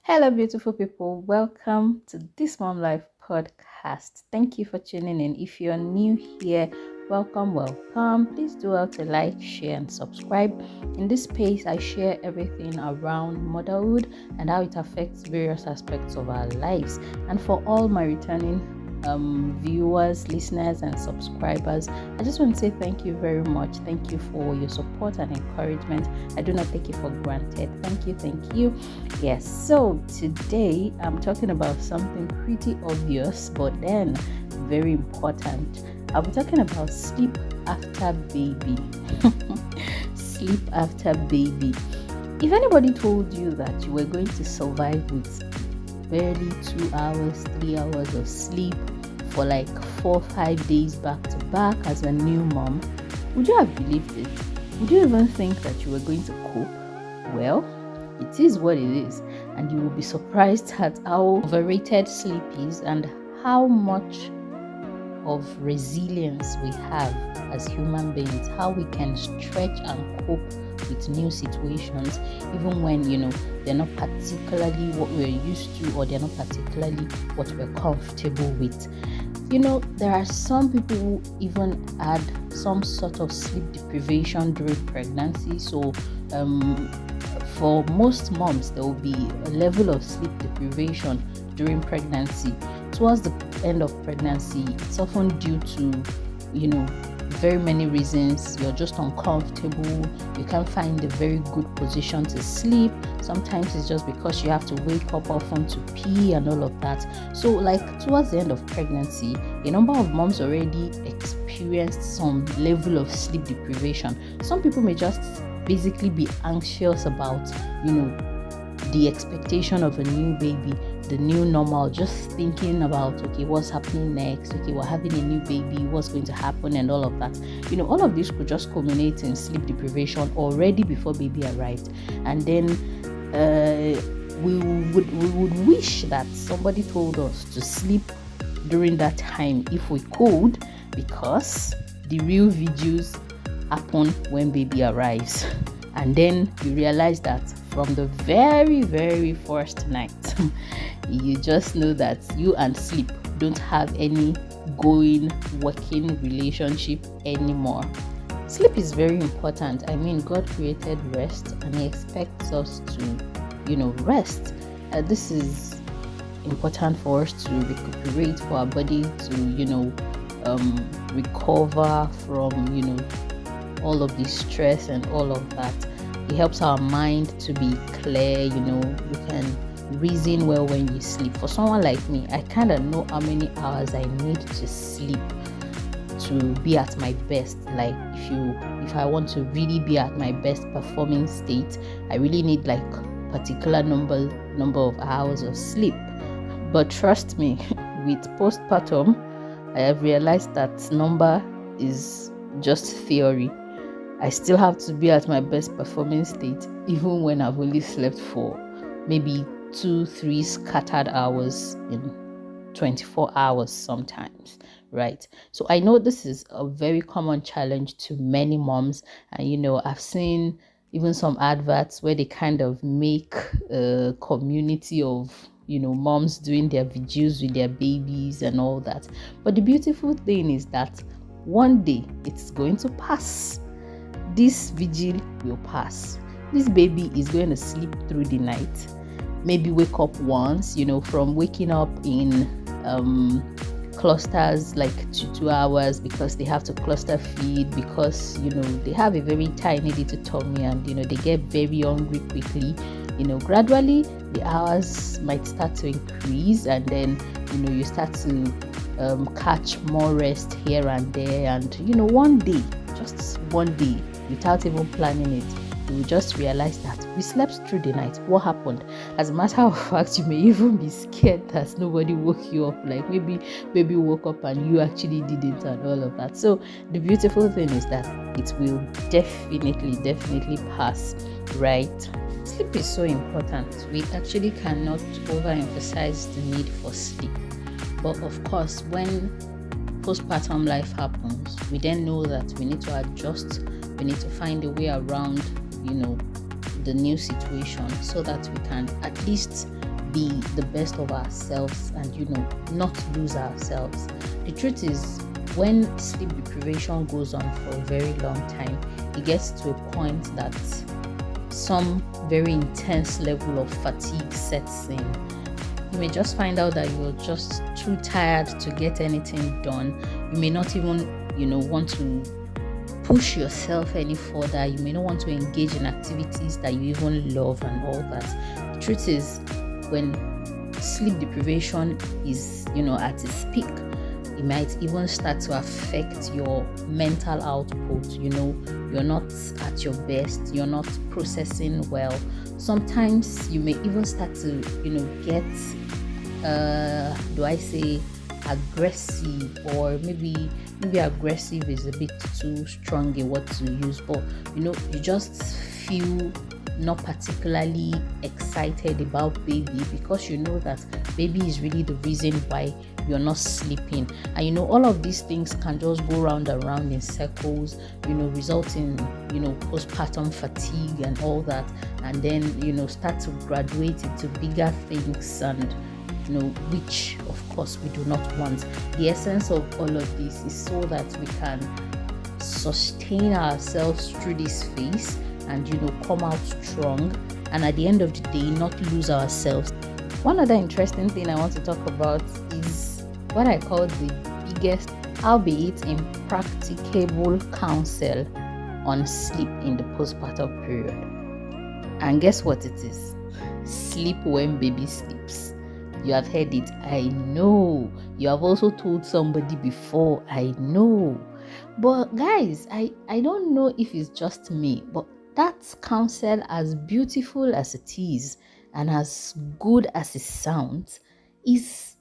Hello, beautiful people. Welcome to this Mom Life podcast. Thank you for tuning in. If you're new here, welcome. Please do out to like, share, and subscribe. In this space, I share everything around motherhood and how it affects various aspects of our lives. And for all my returning viewers, listeners, and subscribers, I just want to say thank you very much. Thank you for your support and encouragement. I do not take it for granted. Thank you. Yes, so today I'm talking about something pretty obvious, but then very important. I'll be talking about sleep after baby. Sleep after baby. If anybody told you that you were going to survive with barely 2 hours, 3 hours of sleep for like 4-5 days back to back as a new mom, would you have believed it? Would you even think that you were going to cope? Well, it is what it is, and you will be surprised at how overrated sleep is and how much of resilience we have as human beings, how we can stretch and cope with new situations, even when they're not particularly what we're used to, or they're not particularly what we're comfortable with. There are some people who even had some sort of sleep deprivation during pregnancy. So for most moms, there will be a level of sleep deprivation during pregnancy. Towards the end of pregnancy, it's often due to very many reasons. You're just uncomfortable, you can't find a very good position to sleep. Sometimes it's just because you have to wake up often to pee and all of that. So towards the end of pregnancy, a number of moms already experienced some level of sleep deprivation. Some people may just basically be anxious about the expectation of a new baby, the new normal, just thinking about, okay, what's happening next? Okay, we're having a new baby, what's going to happen, and all of that. All of this could just culminate in sleep deprivation already before baby arrived. And then we would wish that somebody told us to sleep during that time if we could, because the real videos happen when baby arrives. And then you realize that from the very, very first night, you just know that you and sleep don't have any working relationship anymore. Sleep is very important. God created rest, and He expects us to, rest. This is important for us to recuperate, for our body to, recover from, all of the stress and all of that. It helps our mind to be clear. You can reason well when you sleep. For someone like me, I kind of know how many hours I need to sleep to be at my best. Like if I want to really be at my best performing state, I really need like particular number of hours of sleep. But trust me, with postpartum, I have realized that number is just theory. I still have to be at my best performing state even when I've only slept for maybe 2-3 scattered hours in 24 hours sometimes, right? So I know this is a very common challenge to many moms, and I've seen even some adverts where they kind of make a community of moms doing their videos with their babies and all that. But the beautiful thing is that one day it's going to pass. This vigil will pass. This baby is going to sleep through the night, maybe wake up once, from waking up in clusters like 2 hours, because they have to cluster feed, because they have a very tiny little tummy, and they get very hungry quickly. Gradually the hours might start to increase, and then you start to catch more rest here and there, and one day, just one day, without even planning it, you will just realize that we slept through the night. What happened? As a matter of fact, you may even be scared that nobody woke you up, like maybe baby woke up and you actually didn't, and all of that. So the beautiful thing is that it will definitely pass, right? Sleep is so important. We actually cannot overemphasize the need for sleep. But of course, when postpartum life happens, we then know that we need to adjust. We need to find a way around, the new situation, so that we can at least be the best of ourselves and not lose ourselves. The truth is, when sleep deprivation goes on for a very long time, it gets to a point that some very intense level of fatigue sets in. You may just find out that you're just too tired to get anything done. You may not even want to push yourself any further. You may not want to engage in activities that you even love and all that. The truth is, when sleep deprivation is at its peak, it might even start to affect your mental output. You're not at your best, you're not processing well. Sometimes you may even start to get do I say aggressive, or maybe aggressive is a bit too strong a word to use, but you just feel not particularly excited about baby, because you know that baby is really the reason why you're not sleeping. And all of these things can just go round and round in circles, result in postpartum fatigue and all that, and then start to graduate into bigger things, and which of course we do not want. The essence of all of this is so that we can sustain ourselves through this phase and come out strong, and at the end of the day not lose ourselves. One other interesting thing I want to talk about is what I call the biggest, albeit impracticable, counsel on sleep in the postpartum period. And guess what it is? Sleep when baby sleeps. You have heard it, I know. You have also told somebody before, I know. But guys, I don't know if it's just me, but that counsel, as beautiful as it is and as good as it sounds, is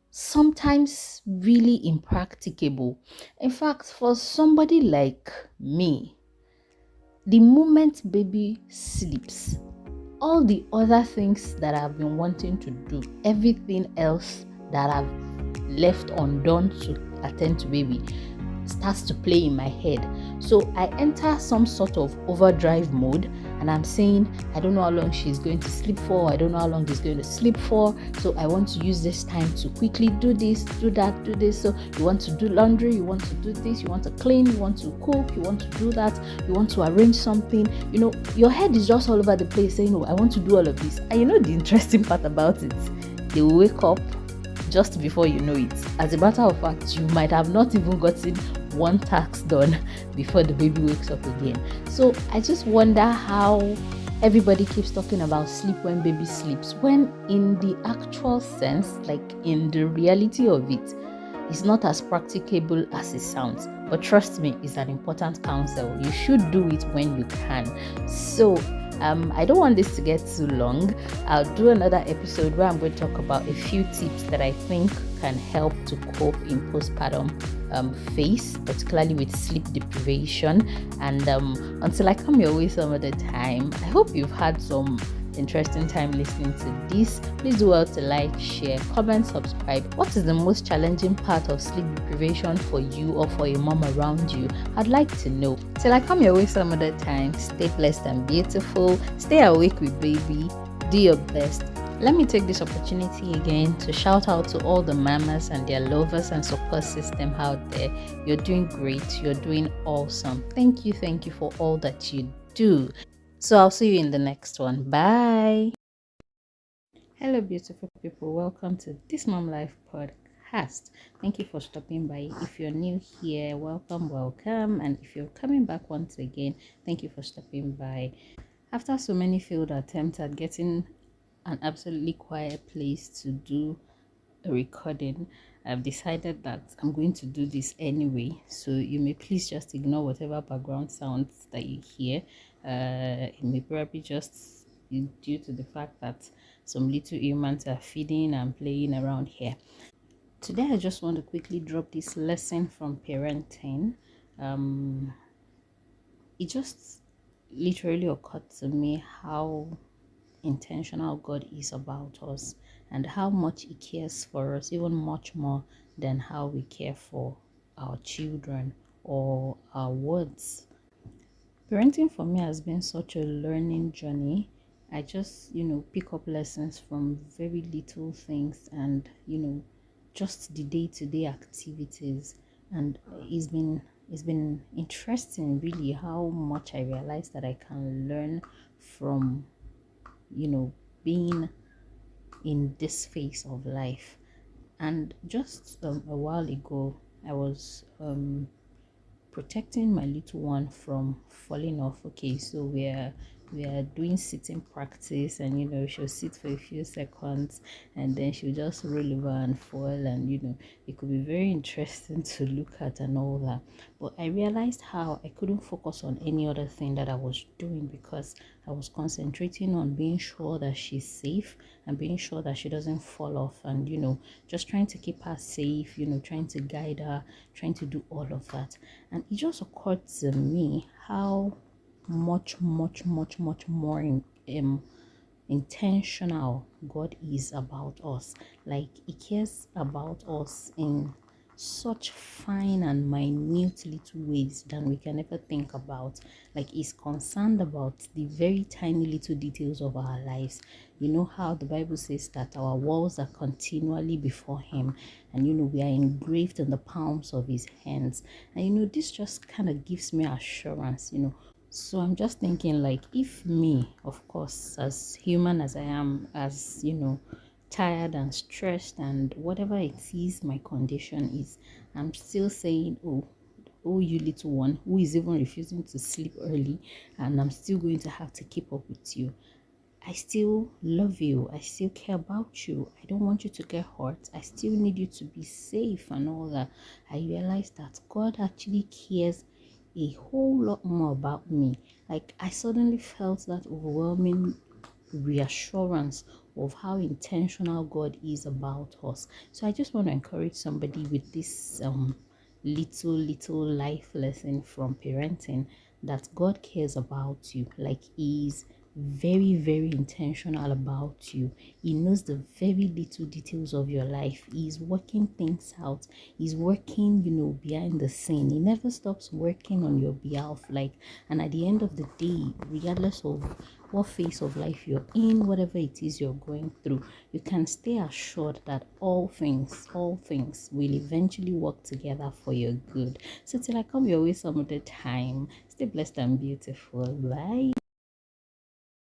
sometimes really impracticable. In fact, for somebody like me, the moment baby sleeps, all the other things that I've been wanting to do, everything else that I've left undone to attend to baby, starts to play in my head. So I enter some sort of overdrive mode, and I'm saying, I don't know how long she's going to sleep for, I don't know how long he's going to sleep for, so I want to use this time to quickly do this, do that, do this. So you want to do laundry, you want to do this, you want to clean, you want to cook, you want to do that, you want to arrange something. Your head is just all over the place saying, I want to do all of this. And the interesting part about it, they will wake up just before you know it. As a matter of fact, you might have not even gotten one task done before the baby wakes up again. So I just wonder how everybody keeps talking about sleep when baby sleeps, when in the actual sense, like in the reality of it, it's not as practicable as it sounds. But trust me, it's an important counsel. You should do it when you can. So I don't want this to get too long. I'll do another episode where I'm going to talk about a few tips that I think can help to cope in postpartum phase, particularly with sleep deprivation. And until I come your way some other time, I hope you've had some interesting time listening to this. Please do well to like, share, comment, subscribe. What is the most challenging part of sleep deprivation for you or for a mom around you? I'd like to know. Till I come your way some other time, stay blessed and beautiful. Stay awake with baby. Do your best. Let me take this opportunity again to shout out to all the mamas and their lovers and support system out there. You're doing great. You're doing awesome. Thank you for all that you do. So I'll see you in the next one. Bye. Hello, beautiful people. Welcome to This Mom Life podcast. Thank you for stopping by. If you're new here, welcome. And if you're coming back once again, thank you for stopping by. After so many failed attempts at getting an absolutely quiet place to do a recording, I've decided that I'm going to do this anyway. So you may please just ignore whatever background sounds that you hear. It may probably just be due to the fact that some little humans are feeding and playing around here. Today I just want to quickly drop this lesson from parenting. It just literally occurred to me how intentional God is about us, and how much He cares for us, even much more than how we care for our children or our words. Parenting for me has been such a learning journey, I just, pick up lessons from very little things and, just the day-to-day activities. And it's been interesting really how much I realized that I can learn from, being in this phase of life. And just a while ago, I was protecting my little one from falling off. Okay, so we are doing sitting practice, and she'll sit for a few seconds and then she'll just roll over and fall, and it could be very interesting to look at and all that. But I realized how I couldn't focus on any other thing that I was doing because I was concentrating on being sure that she's safe and being sure that she doesn't fall off, and just trying to keep her safe, trying to guide her, trying to do all of that. And it just occurred to me how much more intentional God is about us. Like, He cares about us in such fine and minute little ways than we can ever think about. Like, He's concerned about the very tiny little details of our lives. You know how the Bible says that our walls are continually before Him, and we are engraved in the palms of His hands. And this just kind of gives me assurance. So I'm just thinking, like, if me, of course, as human as I am, as tired and stressed and whatever it is my condition is, I'm still saying, oh, you little one who is even refusing to sleep early, and I'm still going to have to keep up with you. I still love you. I still care about you. I don't want you to get hurt. I still need you to be safe and all that. I realized that God actually cares a whole lot more about me. Like, I suddenly felt that overwhelming reassurance of how intentional God is about us. So I just want to encourage somebody with this little life lesson from parenting, that God cares about you. Like, He's very, very intentional about you. He knows the very little details of your life. He's working things out. He's working, behind the scene. He never stops working on your behalf. Like, and at the end of the day, regardless of what phase of life you're in, whatever it is you're going through, you can stay assured that all things will eventually work together for your good. So till I come your way some other time, stay blessed and beautiful. Bye.